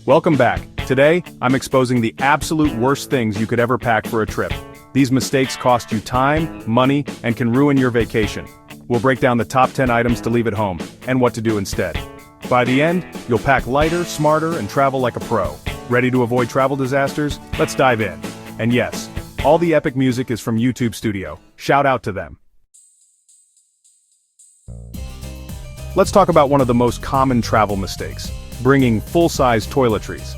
Welcome back. Today, I'm exposing the absolute worst things you could ever pack for a trip. These mistakes cost you time, money, and can ruin your vacation. We'll break down the top 10 items to leave at home, and what to do instead. By the end, you'll pack lighter, smarter, and travel like a pro. Ready to avoid travel disasters? Let's dive in. And yes, all the epic music is from YouTube Studio. Shout out to them. Let's talk about one of the most common travel mistakes: bringing full-size toiletries.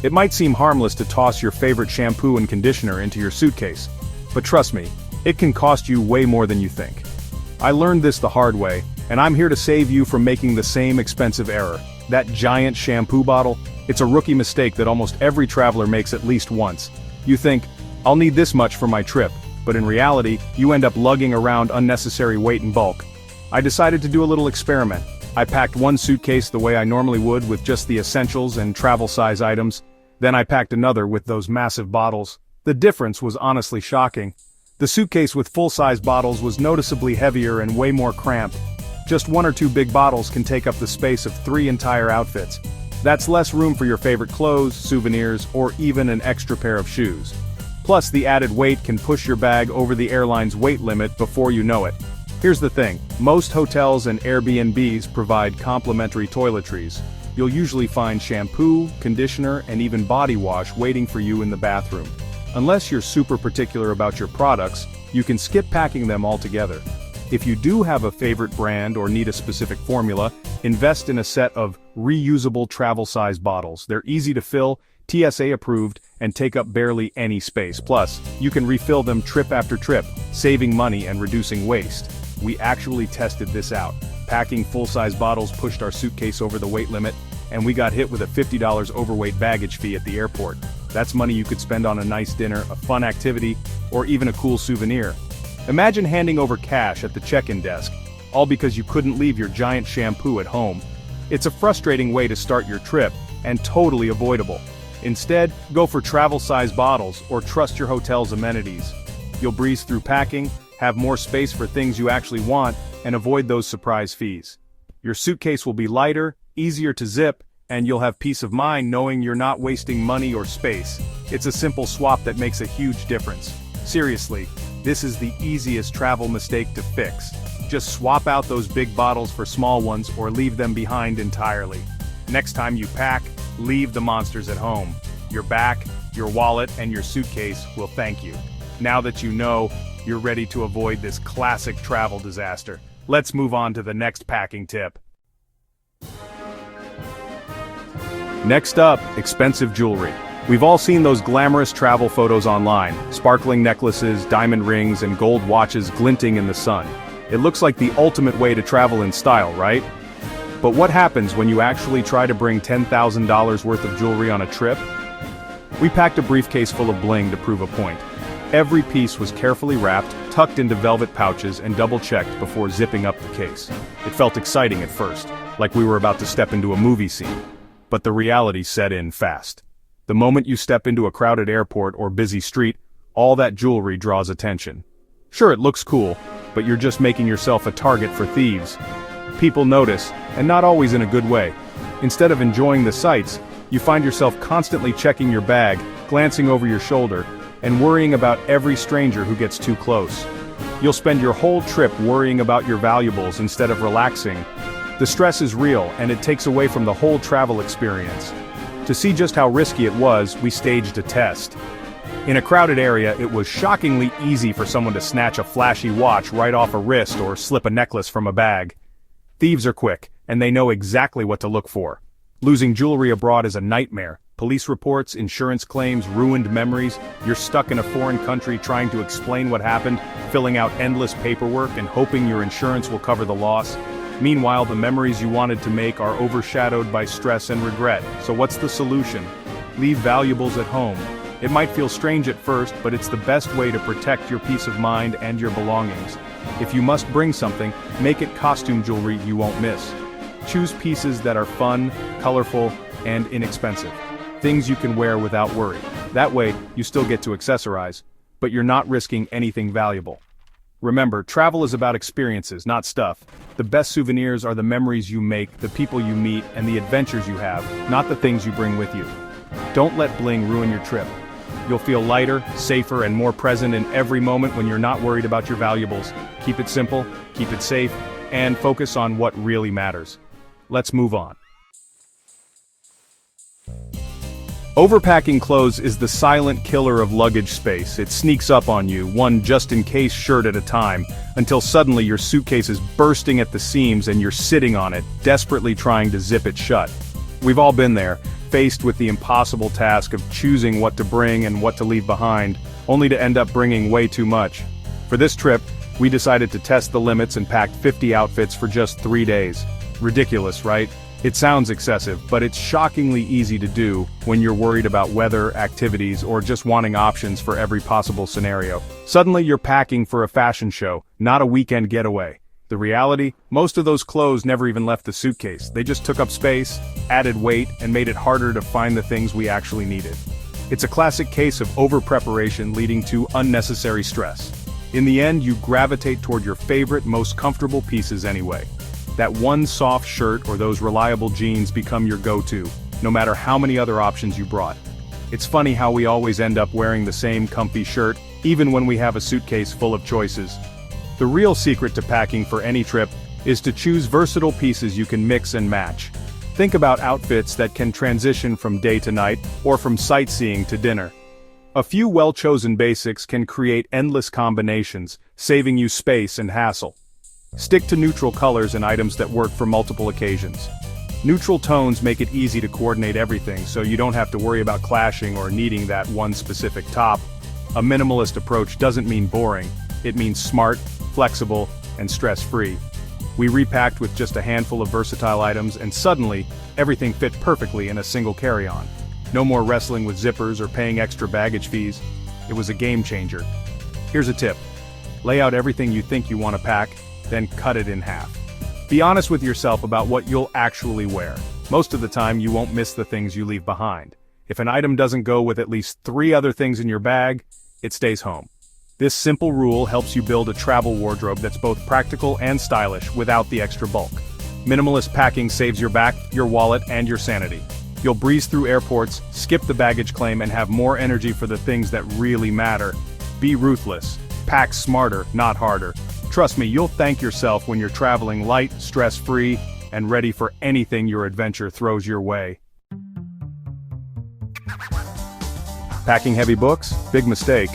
It might seem harmless to toss your favorite shampoo and conditioner into your suitcase, but trust me, it can cost you way more than you think. I learned this the hard way, and I'm here to save you from making the same expensive error. That giant shampoo bottle? It's a rookie mistake that almost every traveler makes at least once. You think, I'll need this much for my trip, but in reality, you end up lugging around unnecessary weight and bulk. I decided to do a little experiment. I packed one suitcase the way I normally would with just the essentials and travel-size items. Then I packed another with those massive bottles. The difference was honestly shocking. The suitcase with full-size bottles was noticeably heavier and way more cramped. Just one or two big bottles can take up the space of 3 entire outfits. That's less room for your favorite clothes, souvenirs, or even an extra pair of shoes. Plus, the added weight can push your bag over the airline's weight limit before you know it. Here's the thing, most hotels and Airbnbs provide complimentary toiletries. You'll usually find shampoo, conditioner, and even body wash waiting for you in the bathroom. Unless you're super particular about your products, you can skip packing them altogether. If you do have a favorite brand or need a specific formula, invest in a set of reusable travel-size bottles. They're easy to fill, TSA approved, and take up barely any space. Plus, you can refill them trip after trip, saving money and reducing waste. We actually tested this out. Packing full-size bottles pushed our suitcase over the weight limit, and we got hit with a $50 overweight baggage fee at the airport. That's money you could spend on a nice dinner, a fun activity, or even a cool souvenir. Imagine handing over cash at the check-in desk, all because you couldn't leave your giant shampoo at home. It's a frustrating way to start your trip, and totally avoidable. Instead, go for travel-size bottles or trust your hotel's amenities. You'll breeze through packing, have more space for things you actually want, and avoid those surprise fees. Your suitcase will be lighter, easier to zip, and you'll have peace of mind knowing you're not wasting money or space. It's a simple swap that makes a huge difference. Seriously, this is the easiest travel mistake to fix. Just swap out those big bottles for small ones or leave them behind entirely. Next time you pack, leave the monsters at home. Your back, your wallet, and your suitcase will thank you. Now that you know, you're ready to avoid this classic travel disaster. Let's move on to the next packing tip. Next up, expensive jewelry. We've all seen those glamorous travel photos online, sparkling necklaces, diamond rings, and gold watches glinting in the sun. It looks like the ultimate way to travel in style, right? But what happens when you actually try to bring $10,000 worth of jewelry on a trip? We packed a briefcase full of bling to prove a point. Every piece was carefully wrapped, tucked into velvet pouches, and double-checked before zipping up the case. It felt exciting at first, like we were about to step into a movie scene. But the reality set in fast. The moment you step into a crowded airport or busy street, all that jewelry draws attention. Sure, it looks cool, but you're just making yourself a target for thieves. People notice, and not always in a good way. Instead of enjoying the sights, you find yourself constantly checking your bag, glancing over your shoulder, and worrying about every stranger who gets too close. You'll spend your whole trip worrying about your valuables instead of relaxing. The stress is real, and it takes away from the whole travel experience. To see just how risky it was, we staged a test. In a crowded area, it was shockingly easy for someone to snatch a flashy watch right off a wrist or slip a necklace from a bag. Thieves are quick, and they know exactly what to look for. Losing jewelry abroad is a nightmare. Police reports, insurance claims, ruined memories. You're stuck in a foreign country trying to explain what happened, filling out endless paperwork and hoping your insurance will cover the loss. Meanwhile, the memories you wanted to make are overshadowed by stress and regret. So what's the solution? Leave valuables at home. It might feel strange at first, but it's the best way to protect your peace of mind and your belongings. If you must bring something, make it costume jewelry you won't miss. Choose pieces that are fun, colorful, and inexpensive. Things you can wear without worry. That way, you still get to accessorize, but you're not risking anything valuable. Remember, travel is about experiences, not stuff. The best souvenirs are the memories you make, the people you meet, and the adventures you have, not the things you bring with you. Don't let bling ruin your trip. You'll feel lighter, safer, and more present in every moment when you're not worried about your valuables. Keep it simple, keep it safe, and focus on what really matters. Let's move on. Overpacking clothes is the silent killer of luggage space. It sneaks up on you, one just-in-case shirt at a time, until suddenly your suitcase is bursting at the seams and you're sitting on it, desperately trying to zip it shut. We've all been there, faced with the impossible task of choosing what to bring and what to leave behind, only to end up bringing way too much. For this trip, we decided to test the limits and packed 50 outfits for just 3 days. Ridiculous, right? It sounds excessive, but it's shockingly easy to do when you're worried about weather, activities, or just wanting options for every possible scenario. Suddenly you're packing for a fashion show, not a weekend getaway. The reality? Most of those clothes never even left the suitcase. They just took up space, added weight, and made it harder to find the things we actually needed. It's a classic case of over-preparation leading to unnecessary stress. In the end, you gravitate toward your favorite, most comfortable pieces anyway. That one soft shirt or those reliable jeans become your go-to, no matter how many other options you brought. It's funny how we always end up wearing the same comfy shirt, even when we have a suitcase full of choices. The real secret to packing for any trip is to choose versatile pieces you can mix and match. Think about outfits that can transition from day to night, or from sightseeing to dinner. A few well-chosen basics can create endless combinations, saving you space and hassle. Stick to neutral colors and items that work for multiple occasions. Neutral tones make it easy to coordinate everything, so you don't have to worry about clashing or needing that one specific top. A minimalist approach doesn't mean boring, it means smart, flexible, and stress-free. We repacked with just a handful of versatile items, and suddenly, everything fit perfectly in a single carry-on. No more wrestling with zippers or paying extra baggage fees. It was a game changer. Here's a tip. Lay out everything you think you want to pack, then cut it in half. Be honest with yourself about what you'll actually wear. Most of the time you won't miss the things you leave behind. If an item doesn't go with at least 3 other things in your bag, it stays home. This simple rule helps you build a travel wardrobe that's both practical and stylish without the extra bulk. Minimalist packing saves your back, your wallet, and your sanity. You'll breeze through airports, skip the baggage claim, and have more energy for the things that really matter. Be ruthless. Pack smarter, not harder. Trust me, you'll thank yourself when you're traveling light, stress-free, and ready for anything your adventure throws your way. Packing heavy books? Big mistake.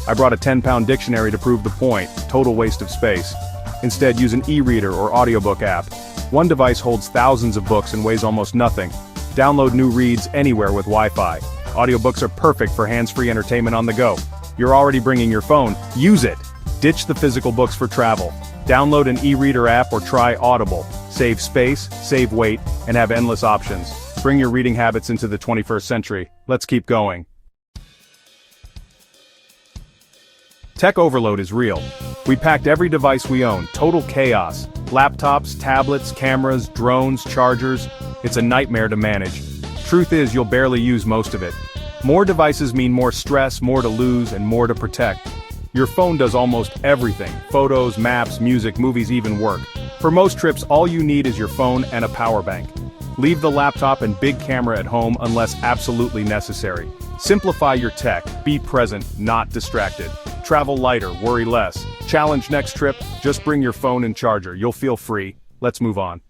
I brought a 10-pound dictionary to prove the point, total waste of space. Instead, use an e-reader or audiobook app. One device holds thousands of books and weighs almost nothing. Download new reads anywhere with Wi-Fi. Audiobooks are perfect for hands-free entertainment on the go. You're already bringing your phone, use it! Ditch the physical books for travel. Download an e-reader app or try Audible. Save space, save weight, and have endless options. Bring your reading habits into the 21st century. Let's keep going. Tech overload is real. We packed every device we own, total chaos. Laptops, tablets, cameras, drones, chargers. It's a nightmare to manage. Truth is, you'll barely use most of it. More devices mean more stress, more to lose, and more to protect. Your phone does almost everything: photos, maps, music, movies, even work. For most trips, all you need is your phone and a power bank. Leave the laptop and big camera at home unless absolutely necessary. Simplify your tech, be present, not distracted. Travel lighter, worry less. Challenge next trip, just bring your phone and charger, you'll feel free. Let's move on.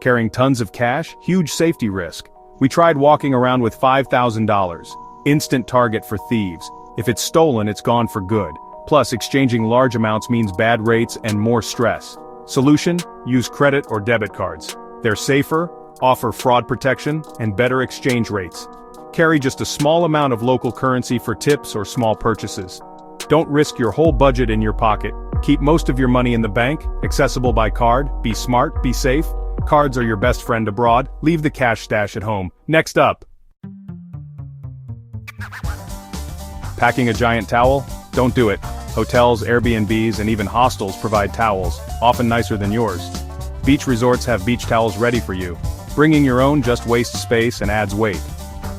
Carrying tons of cash? Huge safety risk. We tried walking around with $5,000. Instant target for thieves. If it's stolen, it's gone for good. Plus, exchanging large amounts means bad rates and more stress. Solution? Use credit or debit cards. They're safer, offer fraud protection, and better exchange rates. Carry just a small amount of local currency for tips or small purchases. Don't risk your whole budget in your pocket. Keep most of your money in the bank, accessible by card. Be smart, be safe. Cards are your best friend abroad. Leave the cash stash at home. Next up. Packing a giant towel? Don't do it. Hotels, Airbnbs, and even hostels provide towels, often nicer than yours. Beach resorts have beach towels ready for you. Bringing your own just wastes space and adds weight.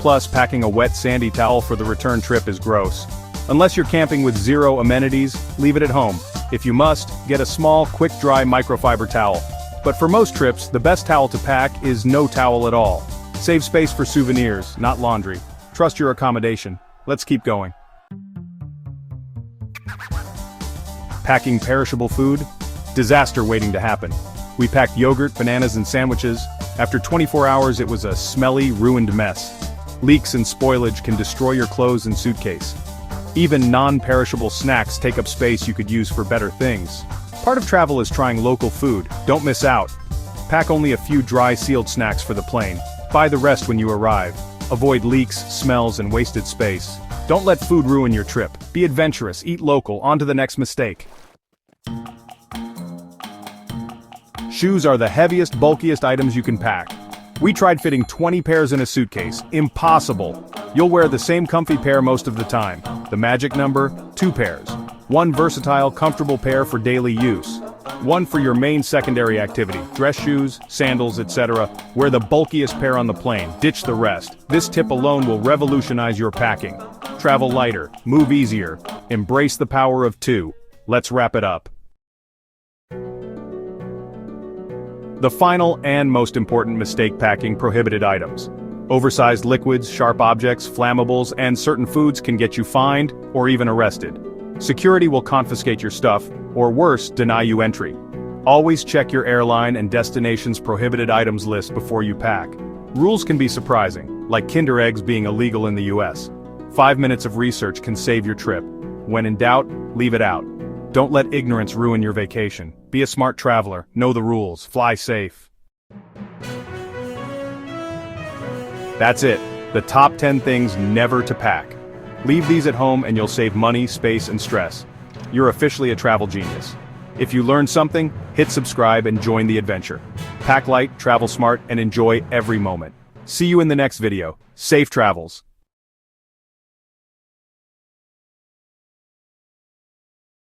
Plus, packing a wet, sandy towel for the return trip is gross. Unless you're camping with zero amenities, leave it at home. If you must, get a small, quick-dry microfiber towel. But for most trips, the best towel to pack is no towel at all. Save space for souvenirs, not laundry. Trust your accommodation. Let's keep going. Packing perishable food? Disaster waiting to happen. We packed yogurt, bananas, and sandwiches. After 24 hours, it was a smelly, ruined mess. Leaks and spoilage can destroy your clothes and suitcase. Even non-perishable snacks take up space you could use for better things. Part of travel is trying local food. Don't miss out. Pack only a few dry, sealed snacks for the plane. Buy the rest when you arrive. Avoid leaks, smells, and wasted space. Don't let food ruin your trip. Be adventurous, eat local, on to the next mistake. Shoes are the heaviest, bulkiest items you can pack. We tried fitting 20 pairs in a suitcase. Impossible. You'll wear the same comfy pair most of the time. The magic number? 2 pairs. One versatile, comfortable pair for daily use. One for your main secondary activity, dress shoes, sandals, etc. Wear the bulkiest pair on the plane, ditch the rest. This tip alone will revolutionize your packing. Travel lighter, move easier, embrace the power of 2. Let's wrap it up. The final and most important mistake: packing prohibited items. Oversized liquids, sharp objects, flammables, and certain foods can get you fined or even arrested. Security will confiscate your stuff, or worse, deny you entry. Always check your airline and destination's prohibited items list before you pack. Rules can be surprising, like Kinder eggs being illegal in the US. 5 minutes of research can save your trip. When in doubt, leave it out. Don't let ignorance ruin your vacation. Be a smart traveler, know the rules, fly safe. That's it, the top 10 things never to pack. Leave these at home and you'll save money, space, and stress. You're officially a travel genius. If you learned something, hit subscribe and join the adventure. Pack light, travel smart, and enjoy every moment. See you in the next video. Safe travels.